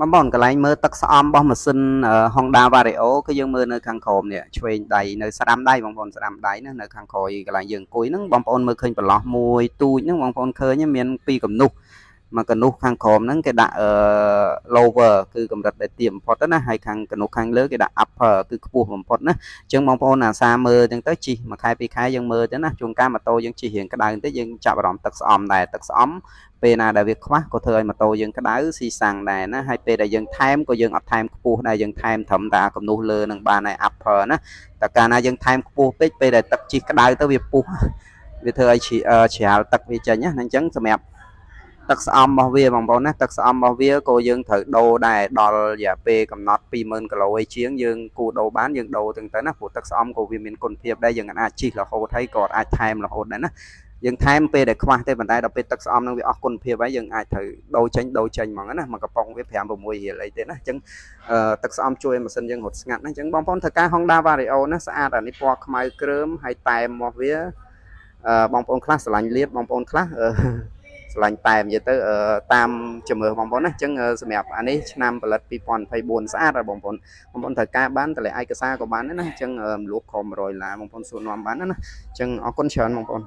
បងប្អូនកន្លែងមើលទឹកស្អំរបស់ម៉ាស៊ីន Honda Vario គឺយើងមើលនៅខាងក្រោមនេះឆ្វេងដៃនៅស្ដាំដៃបងប្អូនស្ដាំដៃណានៅខាងក្រោយកន្លែងយើងអង្គុយហ្នឹងបងប្អូនមើលឃើញប្រឡោះមួយទូចហ្នឹងបងប្អូនឃើញមានពីរគំនូសមកកនុះខាងក្រោមហ្នឹងគេដាក់lower គឺកម្រិតដែលទាបបំផុតណាហើយខាងកនុះខាងលើគេដាក់ upper គឺខ្ពស់បំផុតណាអញ្ចឹងបងប្អូនអាសាមើលអញ្ចឹងទៅជិះមួយខែពីរខែយើងមើលទៅណាជួនកាលម៉ូតូយើងជិះរៀងក្តៅបន្តិចយើងចាប់អារម្មណ៍ទឹកស្អំដែរទឹកស្អំពេលណាដែលវាខ្វះក៏ធ្វើឲ្យម៉ូតូយើងក្តៅស៊ីសាំងដែរណាហើយពេលដែលយើងថែមក៏យើងអត់ថែមខ្ពស់ដែរយើងថែមត្រឹមតែកនុះលើនឹងបានហើយ upper ណាតែកាលណាយើងថែមខ្ពស់ពេកពេលដែលទឹកជិះក្តៅទៅវាពុះវាធ្វើឲ្យច្រាលទឹកវាចេញណាអញ្ចឹងសម្រាប់ទឹកស្អំរបស់វាបងប្អូនណាទឹកស្អំរបស់វាក៏យើងត្រូវដូរដែរដល់រយៈពេលកំណត់ 20000 គីឡូឯជាងយើងគួរដូរបានយើងដូរទាំងទៅណាព្រោះទឹកស្អំក៏វាមានគុណភាពដែរយើងអាចជិះរហូតហើយក៏អាចថែមរហូតដែរណាយើងថែមពេលដែលខ្វះទេប៉ុន្តែដល់ពេលទឹកស្អំនឹងវាអស់គុណភាពហើយយើងអាចត្រូវដូរចេញហ្មងណាមកកំប៉ុងវា5 6រៀលអីទេណាអញ្ចឹងទឹកស្អំជួយឲ្យម៉ាស៊ីនយើងរត់ស្ងាត់ណាអញ្ចឹងបងប្អូនធ្វើការ Honda Vario ណាស្អាតអានេះពណ៌ខ្មៅគ្រើមហើយតែមរបស់វាបងប្អូនខ្លះស្រឡាញ់លាបបងប្អូនខ្លះស្រឡាញ់តែនិយាយទៅតាមជំរឿបងប្អូនណាអញ្ចឹងសម្រាប់អានេះឆ្នាំផលិត2024ស្អាតហើយបងប្អូនត្រូវការបានតម្លៃឯកសារក៏បានដែរណាអញ្ចឹងមលក់ខំ100 ដុល្លារបងប្អូនសួរនាំបានណាអញ្ចឹងអរគុណច្រើនបងប្អូន